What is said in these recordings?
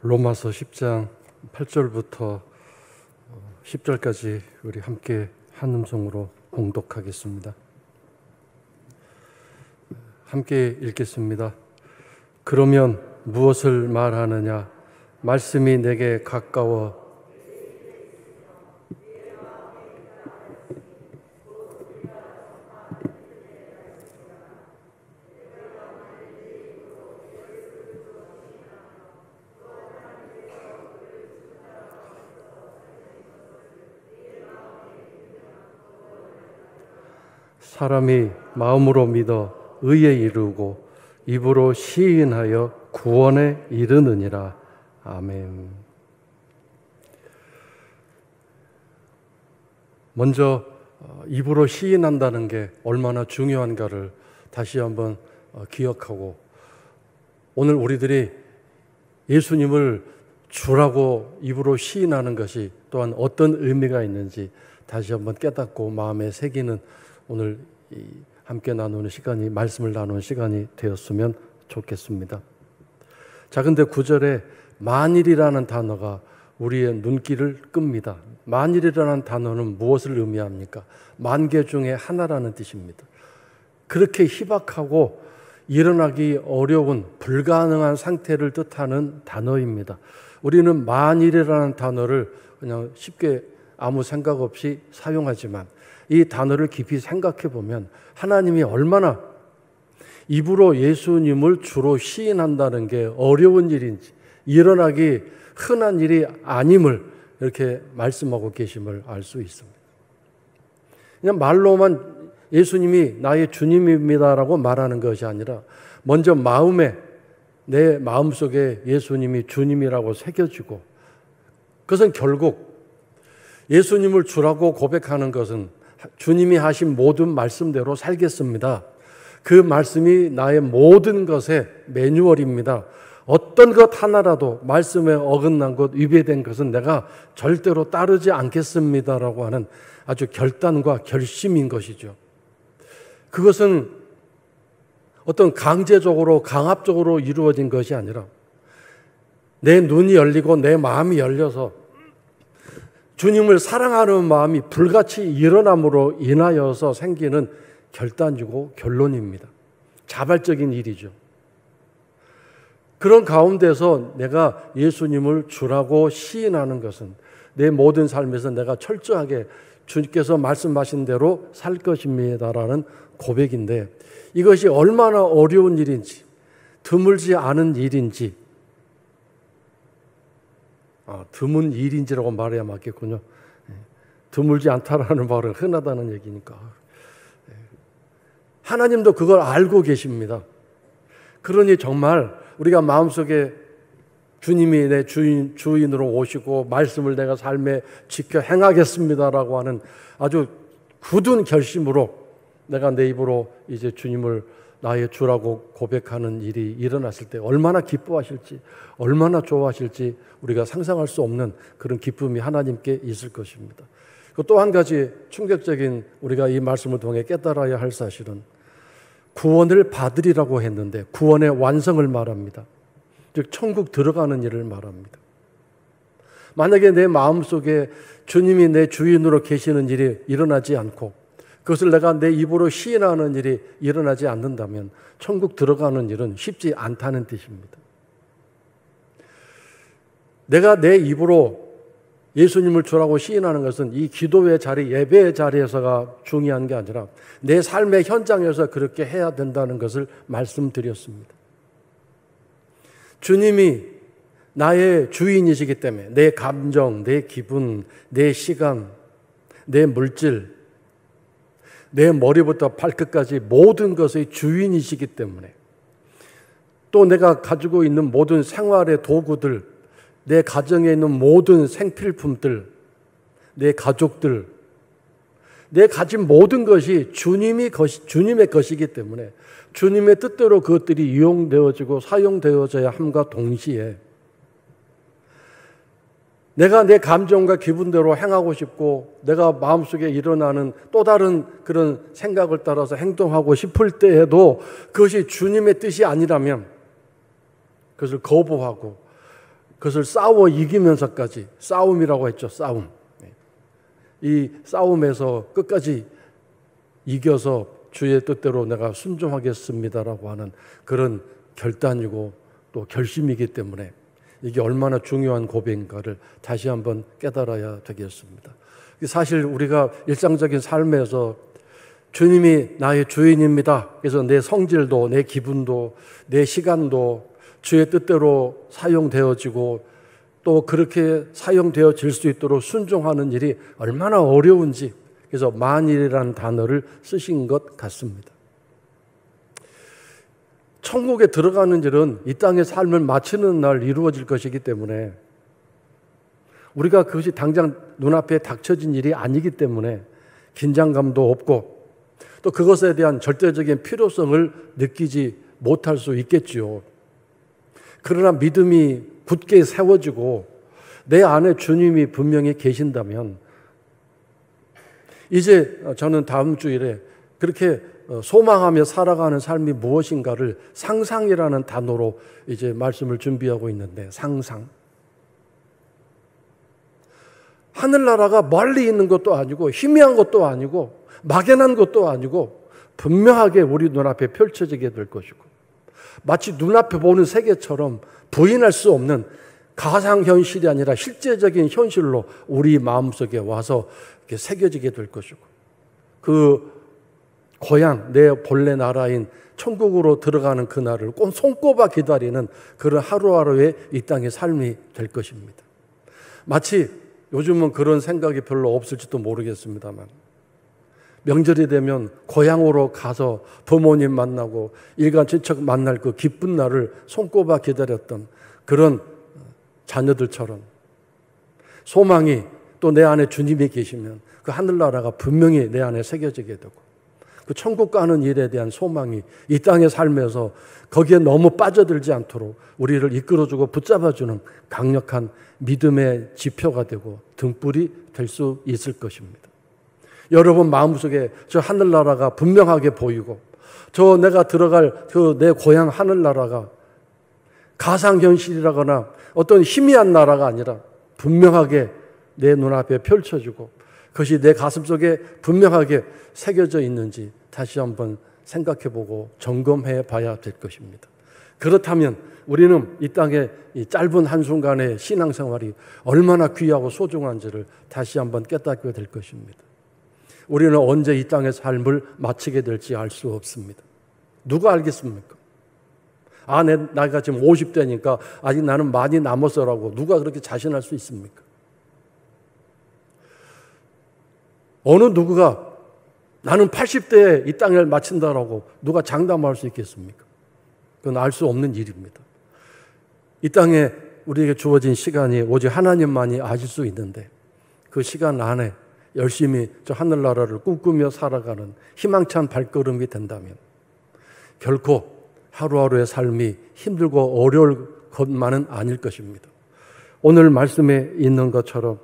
로마서 10장 8절부터 10절까지 우리 함께 한 음성으로 봉독하겠습니다. 함께 읽겠습니다. 그러면 무엇을 말하느냐? 말씀이 내게 가까워 사람이 마음으로 믿어 의에 이르고 입으로 시인하여 구원에 이르느니라. 아멘. 먼저 입으로 시인한다는 게 얼마나 중요한가를 다시 한번 기억하고, 오늘 우리들이 예수님을 주라고 입으로 시인하는 것이 또한 어떤 의미가 있는지 다시 한번 깨닫고 마음에 새기는 오늘 함께 나누는 시간이, 말씀을 나누는 시간이 되었으면 좋겠습니다. 자, 근데 9절에 만일이라는 단어가 우리의 눈길을 끕니다. 만일이라는 단어는 무엇을 의미합니까? 만개 중에 하나라는 뜻입니다. 그렇게 희박하고 일어나기 어려운 불가능한 상태를 뜻하는 단어입니다. 우리는 만일이라는 단어를 그냥 쉽게 아무 생각 없이 사용하지만 이 단어를 깊이 생각해 보면 하나님이 얼마나 입으로 예수님을 주로 시인한다는 게 어려운 일인지, 일어나기 흔한 일이 아님을 이렇게 말씀하고 계심을 알 수 있습니다. 그냥 말로만 예수님이 나의 주님입니다라고 말하는 것이 아니라 먼저 마음에, 내 마음속에 예수님이 주님이라고 새겨지고, 그것은 결국 예수님을 주라고 고백하는 것은 주님이 하신 모든 말씀대로 살겠습니다. 그 말씀이 나의 모든 것의 매뉴얼입니다. 어떤 것 하나라도 말씀에 어긋난 것, 위배된 것은 내가 절대로 따르지 않겠습니다라고 하는 아주 결단과 결심인 것이죠. 그것은 어떤 강제적으로, 강압적으로 이루어진 것이 아니라 내 눈이 열리고 내 마음이 열려서 주님을 사랑하는 마음이 불같이 일어남으로 인하여서 생기는 결단이고 결론입니다. 자발적인 일이죠. 그런 가운데서 내가 예수님을 주라고 시인하는 것은 내 모든 삶에서 내가 철저하게 주님께서 말씀하신 대로 살 것입니다라는 고백인데, 이것이 얼마나 어려운 일인지, 드물지 않은 일인지, 드문 일인지라고 말해야 맞겠군요. 드물지 않다라는 말은 흔하다는 얘기니까. 하나님도 그걸 알고 계십니다. 그러니 정말 우리가 마음속에 주님이 내 주인으로 오시고 말씀을 내가 삶에 지켜 행하겠습니다라고 하는 아주 굳은 결심으로 내가 내 입으로 이제 주님을 나의 주라고 고백하는 일이 일어났을 때 얼마나 기뻐하실지, 얼마나 좋아하실지 우리가 상상할 수 없는 그런 기쁨이 하나님께 있을 것입니다. 또 한 가지 충격적인, 우리가 이 말씀을 통해 깨달아야 할 사실은 구원을 받으리라고 했는데 구원의 완성을 말합니다. 즉 천국 들어가는 일을 말합니다. 만약에 내 마음속에 주님이 내 주인으로 계시는 일이 일어나지 않고 그것을 내가 내 입으로 시인하는 일이 일어나지 않는다면 천국 들어가는 일은 쉽지 않다는 뜻입니다. 내가 내 입으로 예수님을 주라고 시인하는 것은 이 기도의 자리, 예배의 자리에서가 중요한 게 아니라 내 삶의 현장에서 그렇게 해야 된다는 것을 말씀드렸습니다. 주님이 나의 주인이시기 때문에 내 감정, 내 기분, 내 시간, 내 물질, 내 머리부터 발끝까지 모든 것의 주인이시기 때문에, 또 내가 가지고 있는 모든 생활의 도구들, 내 가정에 있는 모든 생필품들, 내 가족들, 내 가진 모든 것이 주님의 것이기 때문에 주님의 뜻대로 그것들이 이용되어지고 사용되어져야 함과 동시에 내가 내 감정과 기분대로 행하고 싶고 내가 마음속에 일어나는 또 다른 그런 생각을 따라서 행동하고 싶을 때에도 그것이 주님의 뜻이 아니라면 그것을 거부하고 그것을 싸워 이기면서까지, 싸움이라고 했죠. 싸움. 이 싸움에서 끝까지 이겨서 주의 뜻대로 내가 순종하겠습니다라고 하는 그런 결단이고 또 결심이기 때문에 이게 얼마나 중요한 고백인가를 다시 한번 깨달아야 되겠습니다. 사실 우리가 일상적인 삶에서 주님이 나의 주인입니다. 그래서 내 성질도, 내 기분도, 내 시간도 주의 뜻대로 사용되어지고 또 그렇게 사용되어질 수 있도록 순종하는 일이 얼마나 어려운지, 그래서 만일이라는 단어를 쓰신 것 같습니다. 천국에 들어가는 일은 이 땅의 삶을 마치는 날 이루어질 것이기 때문에 우리가 그것이 당장 눈앞에 닥쳐진 일이 아니기 때문에 긴장감도 없고 또 그것에 대한 절대적인 필요성을 느끼지 못할 수 있겠지요. 그러나 믿음이 굳게 세워지고 내 안에 주님이 분명히 계신다면 이제 저는 다음 주일에 그렇게 소망하며 살아가는 삶이 무엇인가를 상상이라는 단어로 이제 말씀을 준비하고 있는데, 상상. 하늘나라가 멀리 있는 것도 아니고 희미한 것도 아니고 막연한 것도 아니고 분명하게 우리 눈앞에 펼쳐지게 될 것이고 마치 눈앞에 보는 세계처럼 부인할 수 없는 가상현실이 아니라 실제적인 현실로 우리 마음속에 와서 이렇게 새겨지게 될 것이고 그 고향, 내 본래 나라인 천국으로 들어가는 그날을 꼭 손꼽아 기다리는 그런 하루하루의 이 땅의 삶이 될 것입니다. 마치 요즘은 그런 생각이 별로 없을지도 모르겠습니다만 명절이 되면 고향으로 가서 부모님 만나고 일간 친척 만날 그 기쁜 날을 손꼽아 기다렸던 그런 자녀들처럼 소망이 또 내 안에 주님이 계시면 그 하늘나라가 분명히 내 안에 새겨지게 되고 그 천국 가는 일에 대한 소망이 이 땅의 삶에서 거기에 너무 빠져들지 않도록 우리를 이끌어주고 붙잡아주는 강력한 믿음의 지표가 되고 등불이 될 수 있을 것입니다. 여러분 마음속에 저 하늘나라가 분명하게 보이고 저 내가 들어갈 그 내 고향 하늘나라가 가상현실이라거나 어떤 희미한 나라가 아니라 분명하게 내 눈앞에 펼쳐지고 그것이 내 가슴속에 분명하게 새겨져 있는지 다시 한번 생각해보고 점검해 봐야 될 것입니다. 그렇다면 우리는 이 땅의 이 짧은 한순간의 신앙생활이 얼마나 귀하고 소중한지를 다시 한번 깨닫게 될 것입니다. 우리는 언제 이 땅의 삶을 마치게 될지 알 수 없습니다. 누가 알겠습니까? 내 나이가 지금 50대니까 아직 나는 많이 남았어라고 누가 그렇게 자신할 수 있습니까? 어느 누구가 나는 80대에 이 땅을 마친다라고 누가 장담할 수 있겠습니까? 그건 알 수 없는 일입니다. 이 땅에 우리에게 주어진 시간이 오직 하나님만이 아실 수 있는데 그 시간 안에 열심히 저 하늘나라를 꿈꾸며 살아가는 희망찬 발걸음이 된다면 결코 하루하루의 삶이 힘들고 어려울 것만은 아닐 것입니다. 오늘 말씀에 있는 것처럼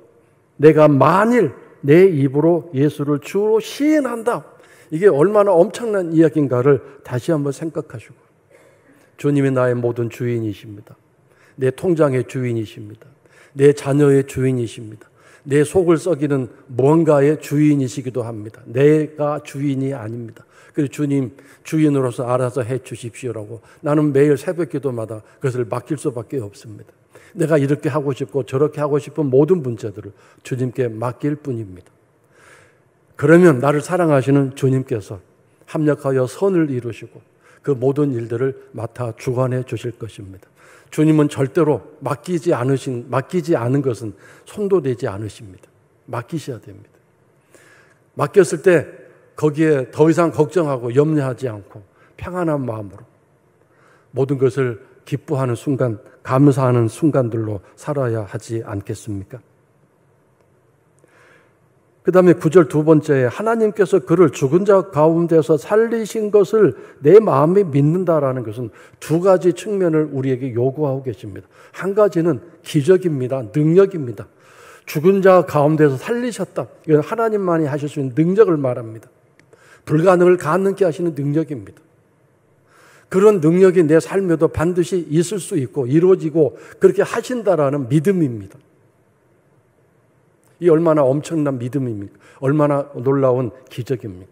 내가 만일 내 입으로 예수를 주로 시인한다. 이게 얼마나 엄청난 이야기인가를 다시 한번 생각하시고 주님이 나의 모든 주인이십니다. 내 통장의 주인이십니다. 내 자녀의 주인이십니다. 내 속을 썩이는 무언가의 주인이시기도 합니다. 내가 주인이 아닙니다. 그래서 주님 주인으로서 알아서 해 주십시오라고 나는 매일 새벽 기도마다 그것을 맡길 수밖에 없습니다. 내가 이렇게 하고 싶고 저렇게 하고 싶은 모든 문제들을 주님께 맡길 뿐입니다. 그러면 나를 사랑하시는 주님께서 합력하여 선을 이루시고 그 모든 일들을 맡아 주관해 주실 것입니다. 주님은 절대로 맡기지 않은 것은 손도 대지 않으십니다. 맡기셔야 됩니다. 맡겼을 때 거기에 더 이상 걱정하고 염려하지 않고 평안한 마음으로 모든 것을 기뻐하는 순간, 감사하는 순간들로 살아야 하지 않겠습니까? 그 다음에 9절 두 번째에 하나님께서 그를 죽은 자 가운데서 살리신 것을 내 마음이 믿는다라는 것은 두 가지 측면을 우리에게 요구하고 계십니다. 한 가지는 기적입니다. 능력입니다. 죽은 자 가운데서 살리셨다. 이건 하나님만이 하실 수 있는 능력을 말합니다. 불가능을 가능케 하시는 능력입니다. 그런 능력이 내 삶에도 반드시 있을 수 있고 이루어지고 그렇게 하신다라는 믿음입니다. 이 얼마나 엄청난 믿음입니까? 얼마나 놀라운 기적입니까?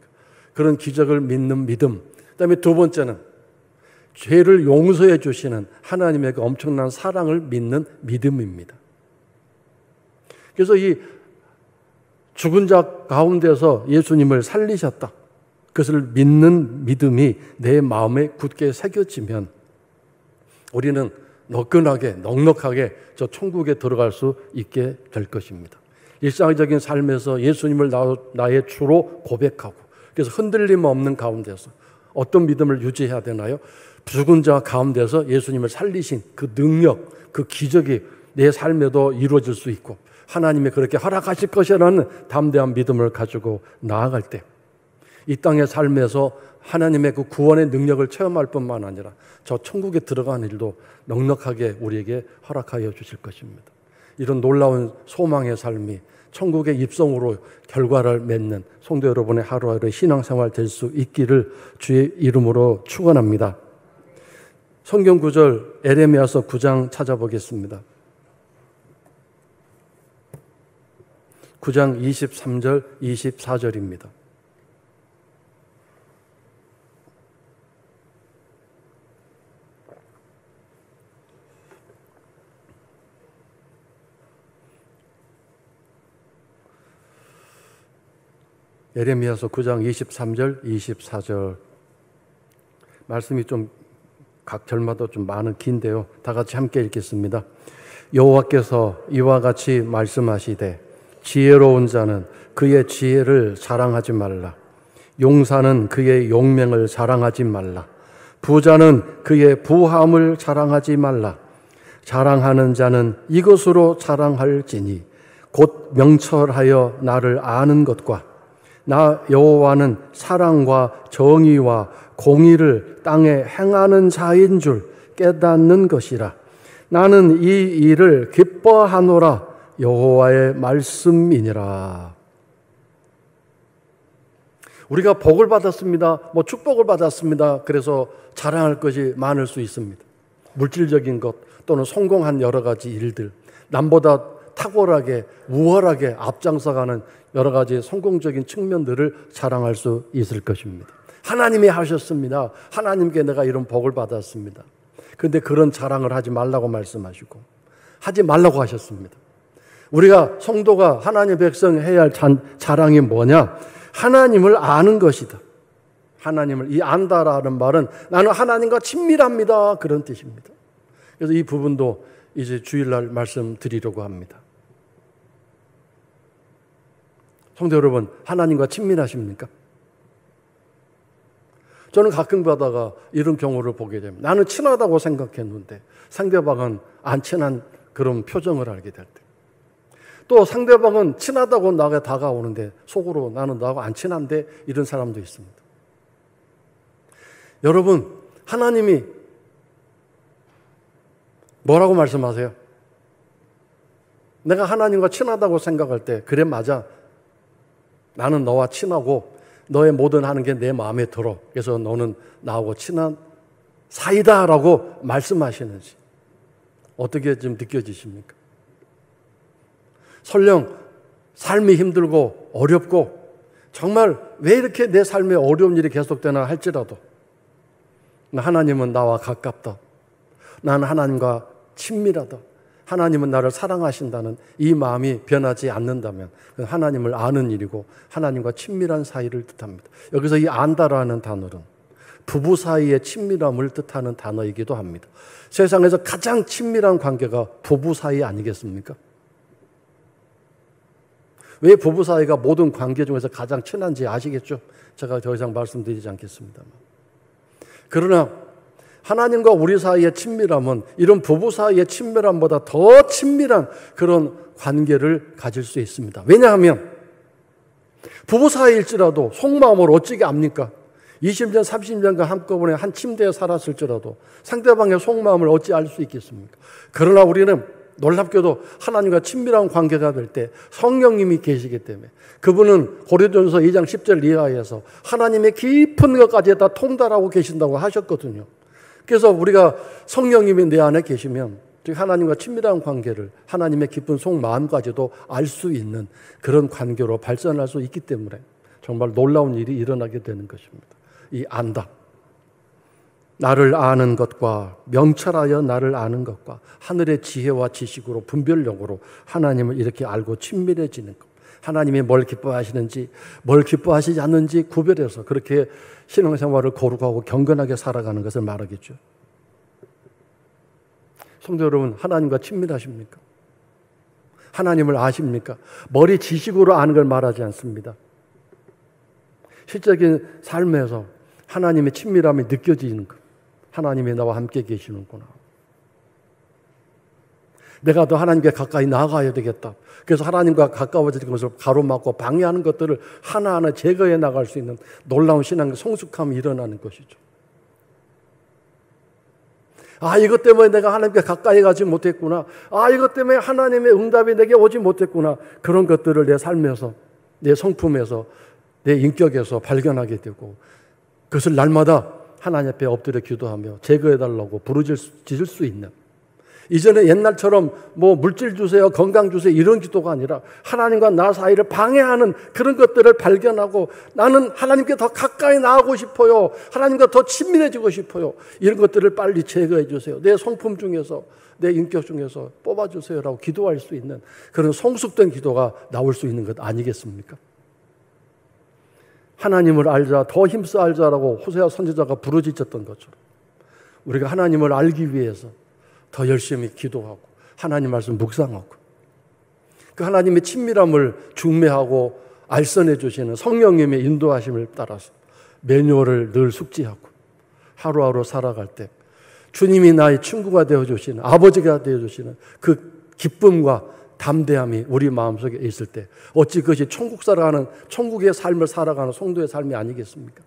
그런 기적을 믿는 믿음. 그다음에 두 번째는 죄를 용서해 주시는 하나님의 그 엄청난 사랑을 믿는 믿음입니다. 그래서 이 죽은 자 가운데서 예수님을 살리셨다. 그것을 믿는 믿음이 내 마음에 굳게 새겨지면 우리는 너끈하게 넉넉하게 저 천국에 들어갈 수 있게 될 것입니다. 일상적인 삶에서 예수님을 나의 주로 고백하고 그래서 흔들림 없는 가운데서 어떤 믿음을 유지해야 되나요? 죽은 자 가운데서 예수님을 살리신 그 능력, 그 기적이 내 삶에도 이루어질 수 있고 하나님이 그렇게 허락하실 것이라는 담대한 믿음을 가지고 나아갈 때 이 땅의 삶에서 하나님의 그 구원의 능력을 체험할 뿐만 아니라 저 천국에 들어가는 일도 넉넉하게 우리에게 허락하여 주실 것입니다. 이런 놀라운 소망의 삶이 천국의 입성으로 결과를 맺는 성도 여러분의 하루하루 신앙생활 될 수 있기를 주의 이름으로 축원합니다. 성경 구절 에레미야서 9장 찾아보겠습니다. 9장 23절 24절입니다. 에레미야서 9장 23절 24절 말씀이 좀 각 절마다 좀 많은 긴데요. 다 같이 함께 읽겠습니다. 여호와께서 이와 같이 말씀하시되 지혜로운 자는 그의 지혜를 자랑하지 말라. 용사는 그의 용맹을 자랑하지 말라. 부자는 그의 부함을 자랑하지 말라. 자랑하는 자는 이것으로 자랑할지니 곧 명철하여 나를 아는 것과 나 여호와는 사랑과 정의와 공의를 땅에 행하는 자인 줄 깨닫는 것이라. 나는 이 일을 기뻐하노라. 여호와의 말씀이니라. 우리가 복을 받았습니다. 축복을 받았습니다. 그래서 자랑할 것이 많을 수 있습니다. 물질적인 것 또는 성공한 여러 가지 일들, 남보다 탁월하게 우월하게 앞장서가는 여러 가지 성공적인 측면들을 자랑할 수 있을 것입니다. 하나님이 하셨습니다. 하나님께 내가 이런 복을 받았습니다. 그런데 그런 자랑을 하지 말라고 말씀하시고 하지 말라고 하셨습니다. 우리가 성도가 하나님의 백성 해야 할 자랑이 뭐냐? 하나님을 아는 것이다. 하나님을 이 안다라는 말은 나는 하나님과 친밀합니다. 그런 뜻입니다. 그래서 이 부분도 이제 주일날 말씀드리려고 합니다. 성도 여러분, 하나님과 친밀하십니까? 저는 가끔 가다가 이런 경우를 보게 됩니다. 나는 친하다고 생각했는데 상대방은 안 친한 그런 표정을 알게 될 때. 또 상대방은 친하다고 나에게 다가오는데 속으로 나는 나하고 안 친한데 이런 사람도 있습니다. 여러분, 하나님이 뭐라고 말씀하세요? 내가 하나님과 친하다고 생각할 때 그래 맞아. 나는 너와 친하고 너의 모든 하는 게 내 마음에 들어. 그래서 너는 나하고 친한 사이다라고 말씀하시는지 어떻게 좀 느껴지십니까? 설령 삶이 힘들고 어렵고 정말 왜 이렇게 내 삶에 어려운 일이 계속되나 할지라도 하나님은 나와 가깝다. 나는 하나님과 친밀하다. 하나님은 나를 사랑하신다는 이 마음이 변하지 않는다면 하나님을 아는 일이고 하나님과 친밀한 사이를 뜻합니다. 여기서 이 안다라는 단어는 부부 사이의 친밀함을 뜻하는 단어이기도 합니다. 세상에서 가장 친밀한 관계가 부부 사이 아니겠습니까? 왜 부부 사이가 모든 관계 중에서 가장 친한지 아시겠죠? 제가 더 이상 말씀드리지 않겠습니다만. 그러나 하나님과 우리 사이의 친밀함은 이런 부부 사이의 친밀함보다 더 친밀한 그런 관계를 가질 수 있습니다. 왜냐하면 부부 사이일지라도 속마음을 어찌게 압니까? 20년, 30년간 한꺼번에 한 침대에 살았을지라도 상대방의 속마음을 어찌 알 수 있겠습니까? 그러나 우리는 놀랍게도 하나님과 친밀한 관계가 될 때 성령님이 계시기 때문에 그분은 고린도전서 2장 10절 이하에서 하나님의 깊은 것까지 다 통달하고 계신다고 하셨거든요. 그래서 우리가 성령님이 내 안에 계시면 즉 하나님과 친밀한 관계를 하나님의 깊은 속마음까지도 알 수 있는 그런 관계로 발전할 수 있기 때문에 정말 놀라운 일이 일어나게 되는 것입니다. 이 안다. 나를 아는 것과 명철하여 나를 아는 것과 하늘의 지혜와 지식으로 분별력으로 하나님을 이렇게 알고 친밀해지는 것. 하나님이 뭘 기뻐하시는지 뭘 기뻐하시지 않는지 구별해서 그렇게 신앙생활을 거룩하고 경건하게 살아가는 것을 말하겠죠. 성도 여러분, 하나님과 친밀하십니까? 하나님을 아십니까? 머리 지식으로 아는 걸 말하지 않습니다. 실적인 삶에서 하나님의 친밀함이 느껴지는 것. 하나님이 나와 함께 계시는구나. 내가 더 하나님께 가까이 나아가야 되겠다. 그래서 하나님과 가까워지는 것을 가로막고 방해하는 것들을 하나하나 제거해 나갈 수 있는 놀라운 신앙의 성숙함이 일어나는 것이죠. 아, 이것 때문에 내가 하나님께 가까이 가지 못했구나. 아, 이것 때문에 하나님의 응답이 내게 오지 못했구나. 그런 것들을 내 삶에서, 내 성품에서, 내 인격에서 발견하게 되고 그것을 날마다 하나님 앞에 엎드려 기도하며 제거해달라고 부르짖을 수 있는, 이전에 옛날처럼 뭐 물질 주세요, 건강 주세요 이런 기도가 아니라 하나님과 나 사이를 방해하는 그런 것들을 발견하고 나는 하나님께 더 가까이 나아가고 싶어요. 하나님과 더 친밀해지고 싶어요. 이런 것들을 빨리 제거해 주세요. 내 성품 중에서, 내 인격 중에서 뽑아주세요라고 기도할 수 있는 그런 성숙된 기도가 나올 수 있는 것 아니겠습니까? 하나님을 알자, 더 힘써 알자라고 호세아 선지자가 부르짖었던 것처럼 우리가 하나님을 알기 위해서 더 열심히 기도하고 하나님 말씀 묵상하고 그 하나님의 친밀함을 중매하고 알선해 주시는 성령님의 인도하심을 따라서 매뉴얼을 늘 숙지하고 하루하루 살아갈 때 주님이 나의 친구가 되어주시는, 아버지가 되어주시는 그 기쁨과 담대함이 우리 마음속에 있을 때 어찌 그것이 천국의 삶을 살아가는 성도의 삶이 아니겠습니까?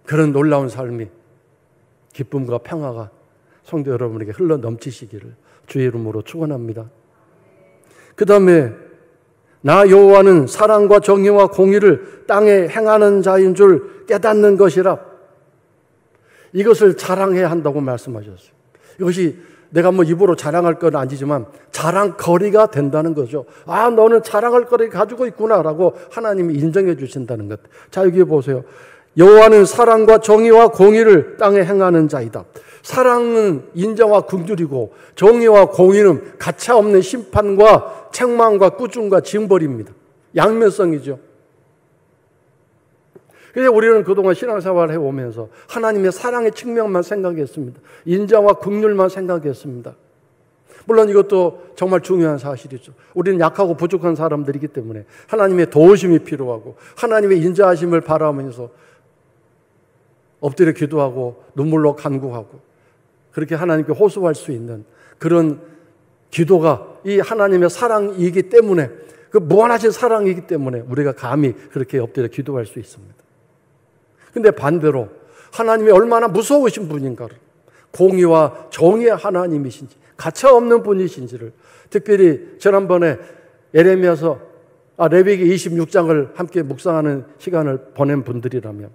그런 놀라운 삶이, 기쁨과 평화가 성도 여러분에게 흘러 넘치시기를 주의 이름으로 축원합니다. 그 다음에 나 여호와는 사랑과 정의와 공의를 땅에 행하는 자인 줄 깨닫는 것이라. 이것을 자랑해야 한다고 말씀하셨어요. 이것이 내가 뭐 입으로 자랑할 건 아니지만 자랑거리가 된다는 거죠. 아, 너는 자랑할 거리 가지고 있구나라고 하나님이 인정해 주신다는 것. 자, 여기 보세요. 여호와는 사랑과 정의와 공의를 땅에 행하는 자이다. 사랑은 인정과 긍휼이고 정의와 공의는 가차없는 심판과 책망과 꾸중과 징벌입니다. 양면성이죠. 그래서 우리는 그동안 신앙생활을 해오면서 하나님의 사랑의 측면만 생각했습니다. 인정과 긍휼만 생각했습니다. 물론 이것도 정말 중요한 사실이죠. 우리는 약하고 부족한 사람들이기 때문에 하나님의 도우심이 필요하고 하나님의 인자하심을 바라면서 엎드려 기도하고 눈물로 간구하고 그렇게 하나님께 호소할 수 있는 그런 기도가 이 하나님의 사랑이기 때문에, 그 무한하신 사랑이기 때문에 우리가 감히 그렇게 엎드려 기도할 수 있습니다. 근데 반대로 하나님이 얼마나 무서우신 분인가를, 공의와 정의의 하나님이신지, 가차없는 분이신지를, 특별히 지난번에 레위기 26장을 함께 묵상하는 시간을 보낸 분들이라면,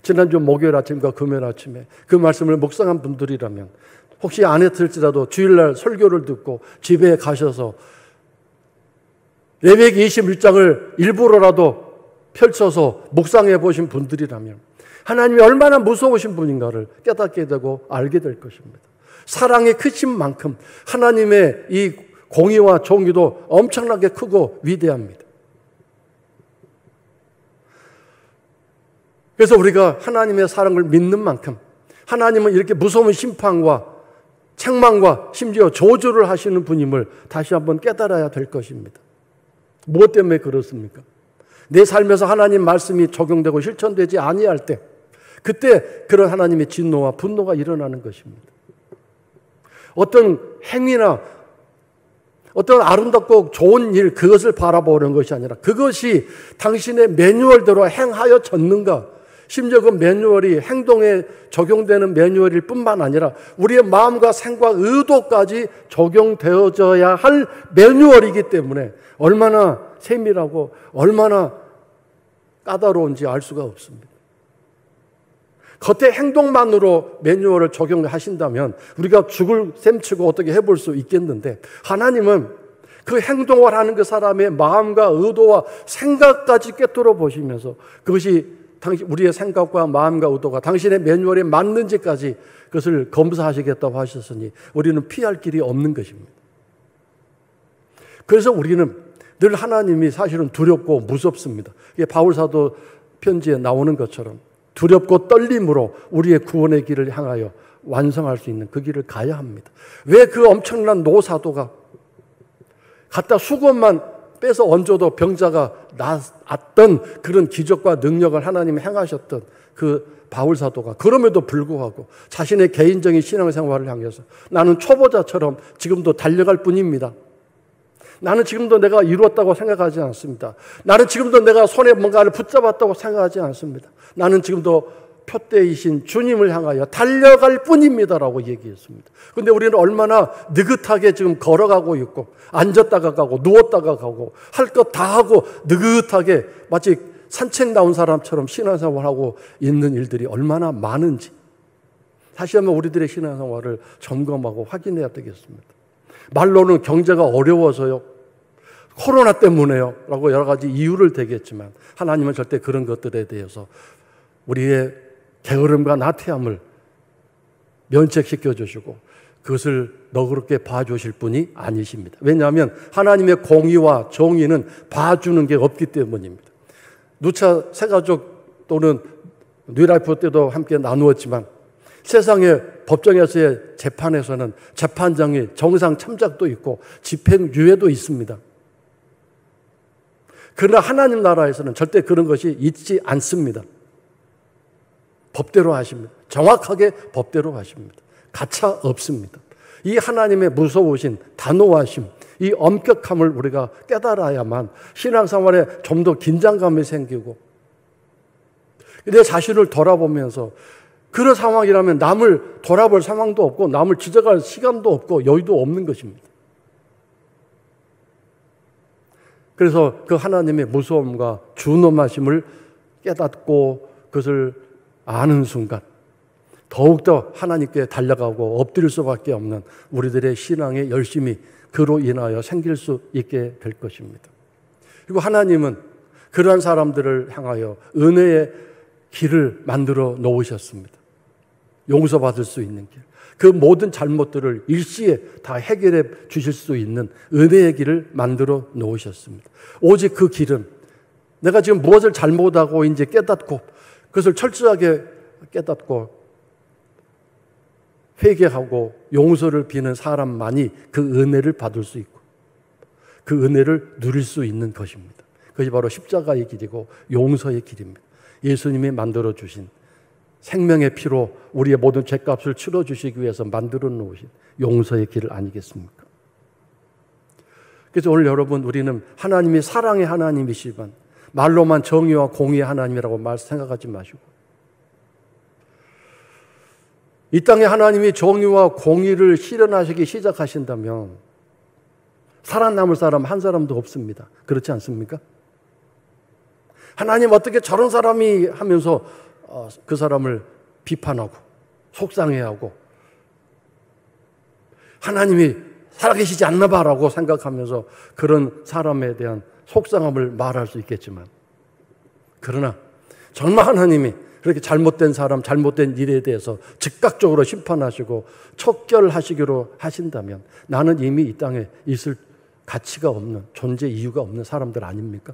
지난주 목요일 아침과 금요일 아침에 그 말씀을 묵상한 분들이라면, 혹시 안 했을지라도 주일날 설교를 듣고 집에 가셔서 레위기 26장을 일부러라도 펼쳐서 묵상해 보신 분들이라면 하나님이 얼마나 무서우신 분인가를 깨닫게 되고 알게 될 것입니다. 사랑의 크신 만큼 하나님의 이 공의와 정의도 엄청나게 크고 위대합니다. 그래서 우리가 하나님의 사랑을 믿는 만큼 하나님은 이렇게 무서운 심판과 책망과 심지어 저주를 하시는 분임을 다시 한번 깨달아야 될 것입니다. 무엇 때문에 그렇습니까? 내 삶에서 하나님 말씀이 적용되고 실천되지 아니할 때, 그때 그런 하나님의 진노와 분노가 일어나는 것입니다. 어떤 행위나 어떤 아름답고 좋은 일, 그것을 바라보는 것이 아니라 그것이 당신의 매뉴얼대로 행하여졌는가, 심지어 그 매뉴얼이 행동에 적용되는 매뉴얼일 뿐만 아니라 우리의 마음과 생각, 의도까지 적용되어져야 할 매뉴얼이기 때문에 얼마나 세밀하고 얼마나 까다로운지 알 수가 없습니다. 겉의 행동만으로 매뉴얼을 적용하신다면 우리가 죽을 셈치고 어떻게 해볼 수 있겠는데, 하나님은 그 행동을 하는 그 사람의 마음과 의도와 생각까지 꿰뚫어 보시면서 그것이 우리의 생각과 마음과 의도가 당신의 매뉴얼에 맞는지까지 그것을 검사하시겠다고 하셨으니 우리는 피할 길이 없는 것입니다. 그래서 우리는 늘 하나님이 사실은 두렵고 무섭습니다. 이게 바울사도 편지에 나오는 것처럼 두렵고 떨림으로 우리의 구원의 길을 향하여 완성할 수 있는 그 길을 가야 합니다. 왜 그 엄청난 노사도가 갖다 수건만 빼서 얹어도 병자가 낫던 그런 기적과 능력을 하나님이 행하셨던 그 바울사도가 그럼에도 불구하고 자신의 개인적인 신앙생활을 향해서 나는 초보자처럼 지금도 달려갈 뿐입니다. 나는 지금도 내가 이루었다고 생각하지 않습니다. 나는 지금도 내가 손에 뭔가를 붙잡았다고 생각하지 않습니다. 나는 지금도 표대이신 주님을 향하여 달려갈 뿐입니다라고 얘기했습니다. 그런데 우리는 얼마나 느긋하게 지금 걸어가고 있고 앉았다가 가고 누웠다가 가고 할 것 다 하고 느긋하게 마치 산책 나온 사람처럼 신앙생활하고 있는 일들이 얼마나 많은지 다시 한번 우리들의 신앙생활을 점검하고 확인해야 되겠습니다. 말로는 경제가 어려워서요, 코로나 때문에요 라고 여러 가지 이유를 대겠지만 하나님은 절대 그런 것들에 대해서 우리의 게으름과 나태함을 면책시켜 주시고 그것을 너그럽게 봐주실 분이 아니십니다. 왜냐하면 하나님의 공의와 정의는 봐주는 게 없기 때문입니다. 누차 새가족 또는 뉴라이프 때도 함께 나누었지만 세상의 법정에서의 재판에서는 재판장이 정상 참작도 있고 집행유예도 있습니다. 그러나 하나님 나라에서는 절대 그런 것이 있지 않습니다. 법대로 하십니다. 정확하게 법대로 하십니다. 가차 없습니다. 이 하나님의 무서우신 단호하심, 이 엄격함을 우리가 깨달아야만 신앙생활에 좀 더 긴장감이 생기고 내 자신을 돌아보면서 그런 상황이라면 남을 돌아볼 상황도 없고 남을 지적할 시간도 없고 여유도 없는 것입니다. 그래서 그 하나님의 무서움과 준엄하심을 깨닫고 그것을 아는 순간 더욱더 하나님께 달려가고 엎드릴 수밖에 없는 우리들의 신앙의 열심이 그로 인하여 생길 수 있게 될 것입니다. 그리고 하나님은 그러한 사람들을 향하여 은혜의 길을 만들어 놓으셨습니다. 용서받을 수 있는 길, 그 모든 잘못들을 일시에 다 해결해 주실 수 있는 은혜의 길을 만들어 놓으셨습니다. 오직 그 길은 내가 지금 무엇을 잘못하고 이제 깨닫고 그것을 철저하게 깨닫고 회개하고 용서를 비는 사람만이 그 은혜를 받을 수 있고 그 은혜를 누릴 수 있는 것입니다. 그것이 바로 십자가의 길이고 용서의 길입니다. 예수님이 만들어주신 생명의 피로 우리의 모든 죄값을 치러주시기 위해서 만들어 놓으신 용서의 길 아니겠습니까? 그래서 오늘 여러분, 우리는 하나님이 사랑의 하나님이시지만 말로만 정의와 공의의 하나님이라고 생각하지 마시고 이 땅에 하나님이 정의와 공의를 실현하시기 시작하신다면 살아남을 사람 한 사람도 없습니다. 그렇지 않습니까? 하나님 어떻게 저런 사람이 하면서 그 사람을 비판하고 속상해하고 하나님이 살아계시지 않나 봐라고 생각하면서 그런 사람에 대한 속상함을 말할 수 있겠지만 그러나 정말 하나님이 그렇게 잘못된 사람, 잘못된 일에 대해서 즉각적으로 심판하시고 척결하시기로 하신다면 나는 이미 이 땅에 있을 가치가 없는, 존재 이유가 없는 사람들 아닙니까?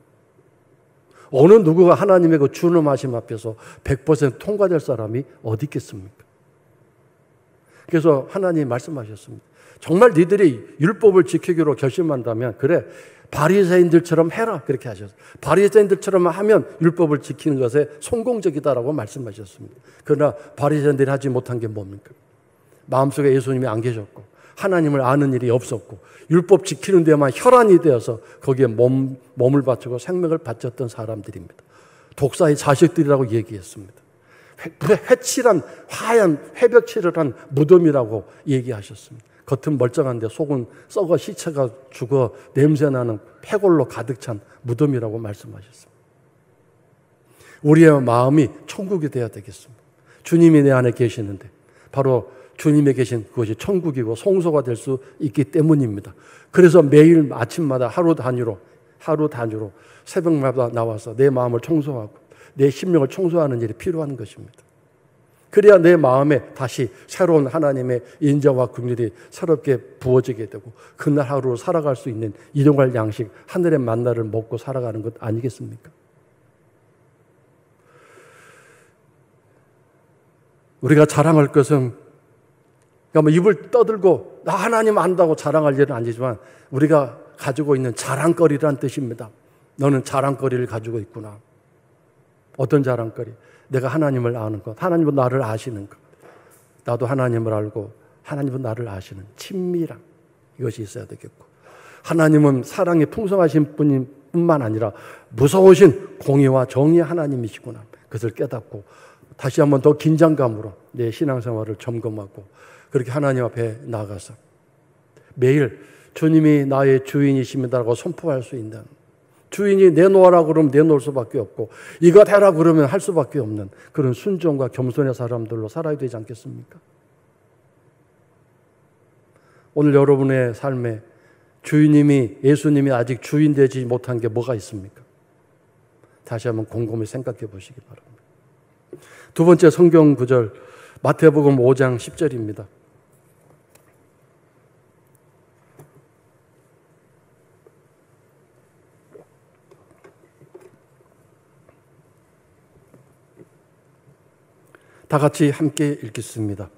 어느 누구가 하나님의 그 준엄하심 앞에서 100% 통과될 사람이 어디 있겠습니까? 그래서 하나님이 말씀하셨습니다. 정말 니들이 율법을 지키기로 결심한다면 그래, 바리새인들처럼 해라, 그렇게 하셨어요. 바리새인들처럼 하면 율법을 지키는 것에 성공적이다라고 말씀하셨습니다. 그러나 바리새인들이 하지 못한 게 뭡니까? 마음속에 예수님이 안 계셨고 하나님을 아는 일이 없었고 율법 지키는 데만 혈안이 되어서 거기에 몸을 바치고 생명을 바쳤던 사람들입니다. 독사의 자식들이라고 얘기했습니다. 회칠한 하얀 회벽칠을 한 무덤이라고 얘기하셨습니다. 겉은 멀쩡한데 속은 썩어 시체가 죽어 냄새나는 폐골로 가득 찬 무덤이라고 말씀하셨습니다. 우리의 마음이 천국이 되어야 되겠습니다. 주님이 내 안에 계시는데 바로 주님에 계신 그것이 천국이고 성소가 될 수 있기 때문입니다. 그래서 매일 아침마다 하루 단위로 새벽마다 나와서 내 마음을 청소하고 내 심령을 청소하는 일이 필요한 것입니다. 그래야 내 마음에 다시 새로운 하나님의 인자와 긍휼이 새롭게 부어지게 되고 그날 하루를 살아갈 수 있는 일용할 양식, 하늘의 만나를 먹고 살아가는 것 아니겠습니까? 우리가 자랑할 것은 뭐 입을 떠들고 나 하나님 안다고 자랑할 일은 아니지만 우리가 가지고 있는 자랑거리란 뜻입니다. 너는 자랑거리를 가지고 있구나. 어떤 자랑거리? 내가 하나님을 아는 것, 하나님은 나를 아시는 것, 나도 하나님을 알고 하나님은 나를 아시는 친밀함, 이것이 있어야 되겠고, 하나님은 사랑이 풍성하신 뿐만 아니라 무서우신 공의와 정의의 하나님이시구나, 그것을 깨닫고 다시 한번 더 긴장감으로 내 신앙생활을 점검하고 그렇게 하나님 앞에 나가서 매일 주님이 나의 주인이십니다라고 선포할 수 있는, 주인이 내놓으라고 그러면 내놓을 수밖에 없고 이거 해라 그러면 할 수밖에 없는 그런 순종과 겸손의 사람들로 살아야 되지 않겠습니까? 오늘 여러분의 삶에 예수님이 아직 주인 되지 못한 게 뭐가 있습니까? 다시 한번 곰곰이 생각해 보시기 바랍니다. 두 번째 성경 구절, 마태복음 5장 10절입니다. 다 같이 함께 읽겠습니다.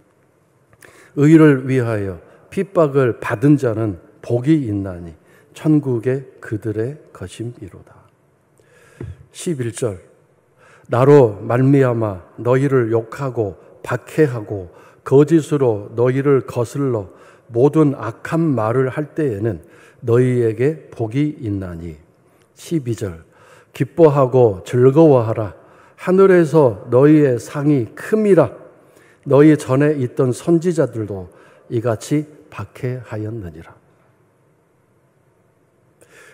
의를 위하여 핍박을 받은 자는 복이 있나니 천국의 그들의 것임이로다. 11절, 나로 말미암아 너희를 욕하고 박해하고 거짓으로 너희를 거슬러 모든 악한 말을 할 때에는 너희에게 복이 있나니. 12절, 기뻐하고 즐거워하라. 하늘에서 너희의 상이 큼이라. 너희 전에 있던 선지자들도 이같이 박해하였느니라.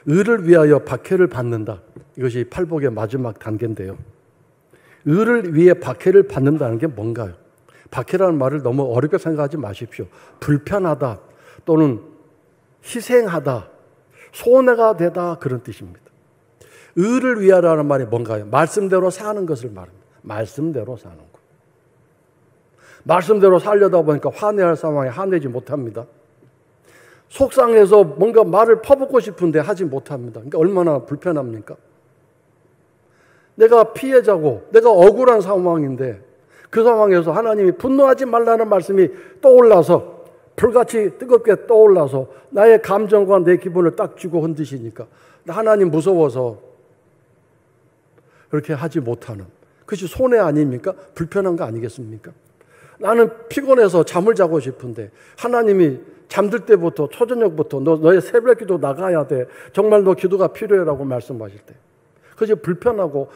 의를 위하여 박해를 받는다. 이것이 팔복의 마지막 단계인데요. 의를 위해 박해를 받는다는 게 뭔가요? 박해라는 말을 너무 어렵게 생각하지 마십시오. 불편하다 또는 희생하다, 손해가 되다, 그런 뜻입니다. 의를 위하라는 말이 뭔가요? 말씀대로 사는 것을 말합니다. 말씀대로 사는 것. 말씀대로 살려다 보니까 화내할 상황에 화내지 못합니다. 속상해서 뭔가 말을 퍼붓고 싶은데 하지 못합니다. 그러니까 얼마나 불편합니까? 내가 피해자고 내가 억울한 상황인데 그 상황에서 하나님이 분노하지 말라는 말씀이 떠올라서 불같이 뜨겁게 떠올라서 나의 감정과 내 기분을 딱 쥐고 흔드시니까 하나님 무서워서 그렇게 하지 못하는, 그것이 손해 아닙니까? 불편한 거 아니겠습니까? 나는 피곤해서 잠을 자고 싶은데 하나님이 잠들 때부터 초저녁부터 너의 새벽기도 나가야 돼, 정말 너 기도가 필요해라고 말씀하실 때 그것이 불편하고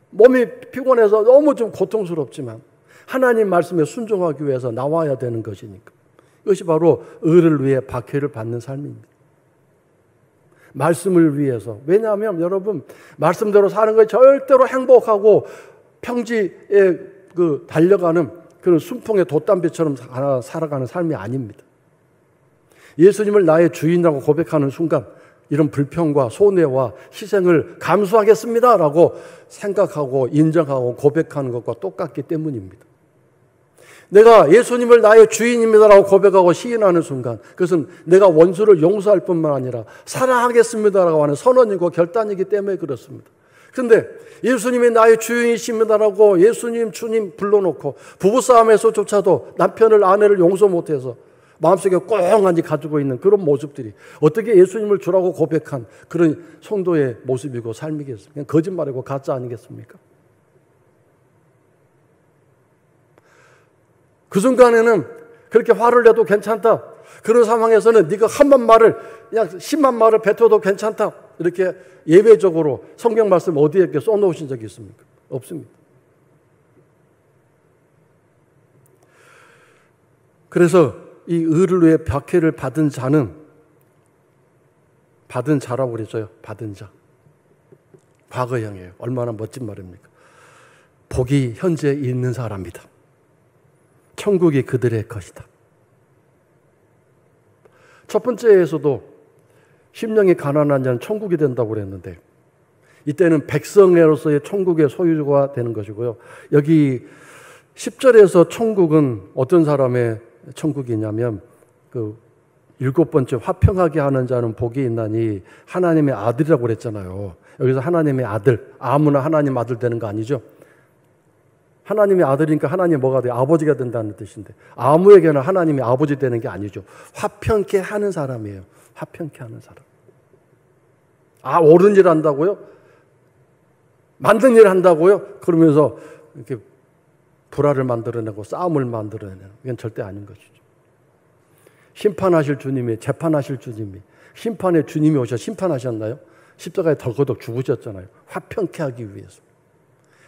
몸이 피곤해서 너무 좀 고통스럽지만 하나님 말씀에 순종하기 위해서 나와야 되는 것이니까, 이것이 바로 의를 위해 박해를 받는 삶입니다. 말씀을 위해서. 왜냐하면 여러분, 말씀대로 사는 것이 절대로 행복하고 평지에 달려가는 그런 순풍의 돛담배처럼 살아가는 삶이 아닙니다. 예수님을 나의 주인이라고 고백하는 순간 이런 불평과 손해와 희생을 감수하겠습니다라고 생각하고 인정하고 고백하는 것과 똑같기 때문입니다. 내가 예수님을 나의 주인입니다라고 고백하고 시인하는 순간 그것은 내가 원수를 용서할 뿐만 아니라 사랑하겠습니다라고 하는 선언이고 결단이기 때문에 그렇습니다. 그런데 예수님이 나의 주인이십니다라고 예수님, 주님 불러놓고 부부싸움에서조차도 남편을, 아내를 용서 못해서 마음속에 꽁하니 가지고 있는 그런 모습들이 어떻게 예수님을 주라고 고백한 그런 성도의 모습이고 삶이겠습니까? 그냥 거짓말이고 가짜 아니겠습니까? 그 순간에는 그렇게 화를 내도 괜찮다. 그런 상황에서는 네가 한만 말을, 그냥 10만 말을 뱉어도 괜찮다. 이렇게 예외적으로 성경 말씀 어디에 이렇게 써놓으신 적이 있습니까? 없습니다. 그래서 이 의를 위해 박해를 받은 자는, 받은 자라고 그랬어요. 받은 자. 과거형이에요. 얼마나 멋진 말입니까? 복이 현재 있는 사람이다. 천국이 그들의 것이다. 첫 번째에서도 심령이 가난한 자는 천국이 된다고 그랬는데 이때는 백성으로서의 천국의 소유가 되는 것이고요. 여기 10절에서 천국은 어떤 사람의 천국이냐면 그 7번째 화평하게 하는 자는 복이 있나니 하나님의 아들이라고 그랬잖아요. 여기서 하나님의 아들, 아무나 하나님 아들 되는 거 아니죠? 하나님의 아들이니까 하나님 뭐가 돼요? 아버지가 된다는 뜻인데 아무에게나 하나님이 아버지 되는 게 아니죠. 화평케 하는 사람이에요. 화평케 하는 사람. 아, 옳은 일 한다고요? 만든 일 한다고요? 그러면서 이렇게 불화를 만들어내고 싸움을 만들어내는 이건 절대 아닌 것이죠. 심판하실 주님이, 재판하실 주님이, 심판의 주님이 오셔 심판하셨나요? 십자가에 덜거덕 죽으셨잖아요. 화평케 하기 위해서.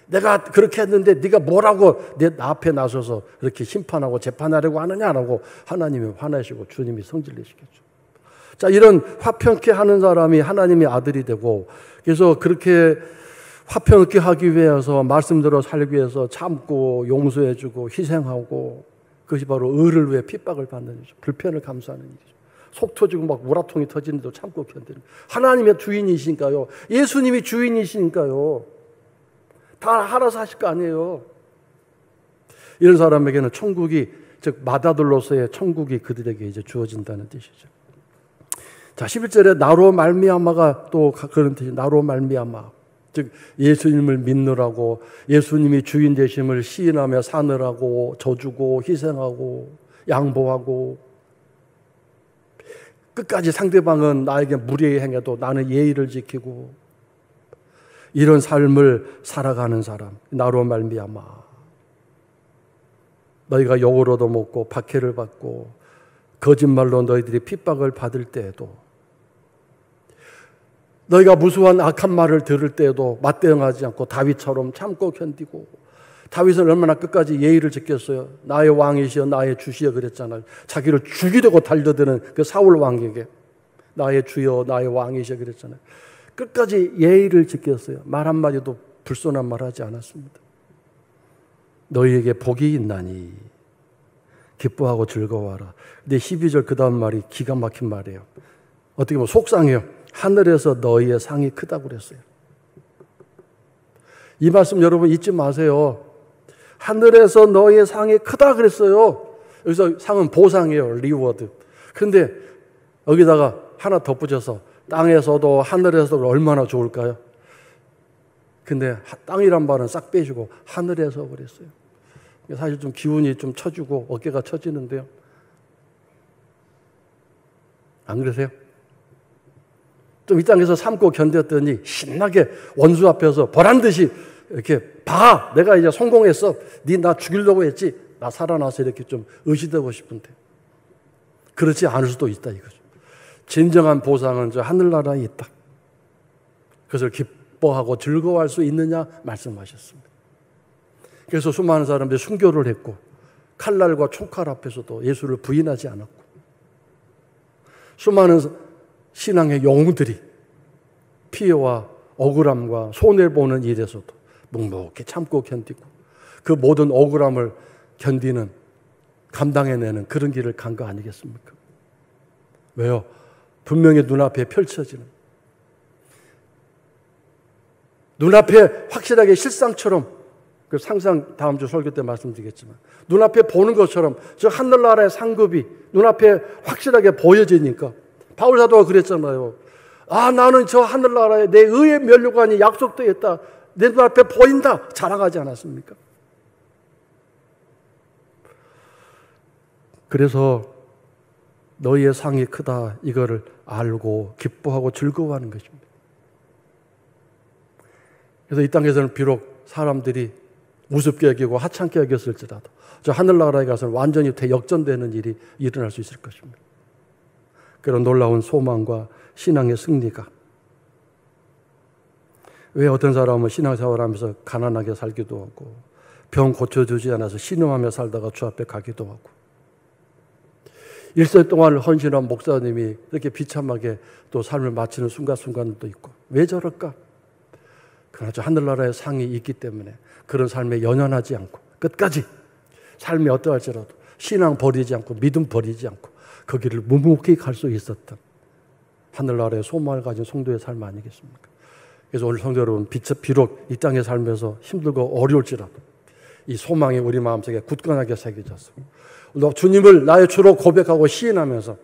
내가 그렇게 했는데 네가 뭐라고 나 앞에 나서서 이렇게 심판하고 재판하려고 하느냐라고 하나님이 화내시고 주님이 성질내시겠죠. 자, 이런 화평케 하는 사람이 하나님의 아들이 되고 그래서 그렇게 화평케 하기 위해서 말씀대로 살기 위해서 참고 용서해주고 희생하고 그것이 바로 의를 위해 핍박을 받는 일이죠. 불편을 감수하는 일이죠. 속 터지고 막 우라통이 터지는데도 참고 견디는 하나님의 주인이시니까요. 예수님이 주인이시니까요. 다 알아서 하실 거 아니에요. 이런 사람에게는 천국이 즉 맏아들로서의 천국이 그들에게 이제 주어진다는 뜻이죠. 자, 11절에 나로 말미암아가 또 그런 뜻이 나로 말미암아 즉 예수님을 믿느라고 예수님이 주인 되심을 시인하며 사느라고 져주고 희생하고 양보하고 끝까지 상대방은 나에게 무례히 행해도 나는 예의를 지키고 이런 삶을 살아가는 사람 나로 말미암아 너희가 욕을 얻어먹고 박해를 받고 거짓말로 너희들이 핍박을 받을 때에도 너희가 무수한 악한 말을 들을 때에도 맞대응하지 않고 다윗처럼 참고 견디고 다윗은 얼마나 끝까지 예의를 지켰어요. 나의 왕이시여 나의 주시여 그랬잖아요. 자기를 죽이려고 달려드는 그 사울 왕에게 나의 주여 나의 왕이시여 그랬잖아요. 끝까지 예의를 지켰어요. 말 한마디도 불손한 말 하지 않았습니다. 너희에게 복이 있나니 기뻐하고 즐거워하라. 근데 12절 그 다음 말이 기가 막힌 말이에요. 어떻게 보면 속상해요. 하늘에서 너희의 상이 크다고 그랬어요. 이 말씀 여러분 잊지 마세요. 하늘에서 너희의 상이 크다 그랬어요. 여기서 상은 보상이에요. 리워드. 그런데 여기다가 하나 덧붙여서 땅에서도 하늘에서도 얼마나 좋을까요? 근데 땅이란 말은 싹 빼주고 하늘에서 그랬어요. 사실 좀 기운이 좀 처지고 어깨가 처지는데요. 안 그러세요? 좀 이 땅에서 참고 견뎠더니 신나게 원수 앞에서 보란듯이 이렇게 봐! 내가 이제 성공했어. 네 나 죽이려고 했지. 나 살아나서 이렇게 좀 의지되고 싶은데. 그렇지 않을 수도 있다 이거죠. 진정한 보상은 저 하늘나라에 있다. 그것을 기뻐하고 즐거워할 수 있느냐 말씀하셨습니다. 그래서 수많은 사람들이 순교를 했고 칼날과 총칼 앞에서도 예수를 부인하지 않았고 수많은 신앙의 영웅들이 피해와 억울함과 손해보는 일에서도 묵묵히 참고 견디고 그 모든 억울함을 견디는 감당해내는 그런 길을 간 거 아니겠습니까? 왜요? 분명히 눈앞에 펼쳐지는 눈앞에 확실하게 실상처럼 그 상상 다음 주 설교 때 말씀드리겠지만 눈앞에 보는 것처럼 저 하늘나라의 상급이 눈앞에 확실하게 보여지니까 바울 사도가 그랬잖아요. 아, 나는 저 하늘나라에 내 의의 면류관이 약속되어 있다. 내 눈앞에 보인다. 자랑하지 않았습니까? 그래서 너희의 상이 크다. 이거를 알고 기뻐하고 즐거워하는 것입니다. 그래서 이 땅에서는 비록 사람들이 우습게 여기고 하찮게 여겼을지라도 저 하늘나라에 가서는 완전히 대역전되는 일이 일어날 수 있을 것입니다. 그런 놀라운 소망과 신앙의 승리가 왜 어떤 사람은 신앙생활 하면서 가난하게 살기도 하고 병 고쳐주지 않아서 신음하며 살다가 주 앞에 가기도 하고 일생 동안 헌신한 목사님이 이렇게 비참하게 또 삶을 마치는 순간순간도 있고 왜 저럴까? 그러나 저 하늘나라의 상이 있기 때문에 그런 삶에 연연하지 않고 끝까지 삶이 어떠할지라도 신앙 버리지 않고 믿음 버리지 않고 그 길을 묵묵히 갈 수 있었던 하늘나라의 소망을 가진 성도의 삶 아니겠습니까? 그래서 오늘 성도 여러분, 비록 이 땅에 살면서 힘들고 어려울지라도 이 소망이 우리 마음속에 굳건하게 새겨져서 주님을 나의 주로 고백하고 시인하면서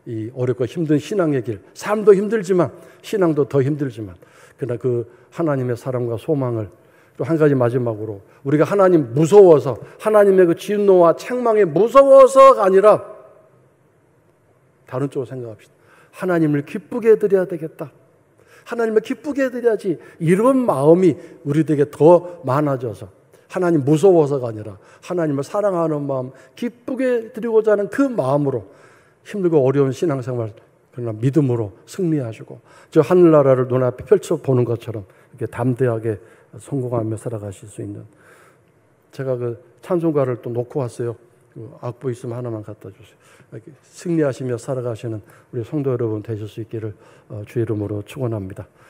이 어렵고 힘든 신앙의 길, 삶도 힘들지만 신앙도 더 힘들지만 그러나 그 하나님의 사랑과 소망을 또 한 가지 마지막으로 우리가 하나님 무서워서 하나님의 그 진노와 책망에 무서워서가 아니라 다른 쪽으로 생각합시다. 하나님을 기쁘게 해드려야 되겠다. 하나님을 기쁘게 해드려야지. 이런 마음이 우리에게 더 많아져서 하나님 무서워서가 아니라 하나님을 사랑하는 마음, 기쁘게 드리고자 하는 그 마음으로 힘들고 어려운 신앙생활 그러나 믿음으로 승리하시고 저 하늘나라를 눈앞에 펼쳐보는 것처럼 이렇게 담대하게 성공하며 살아가실 수 있는, 제가 그 찬송가를 또 놓고 왔어요. 악보 있으면 하나만 갖다 주세요. 이렇게 승리하시며 살아가시는 우리 성도 여러분 되실 수 있기를 주의 이름으로 축원합니다.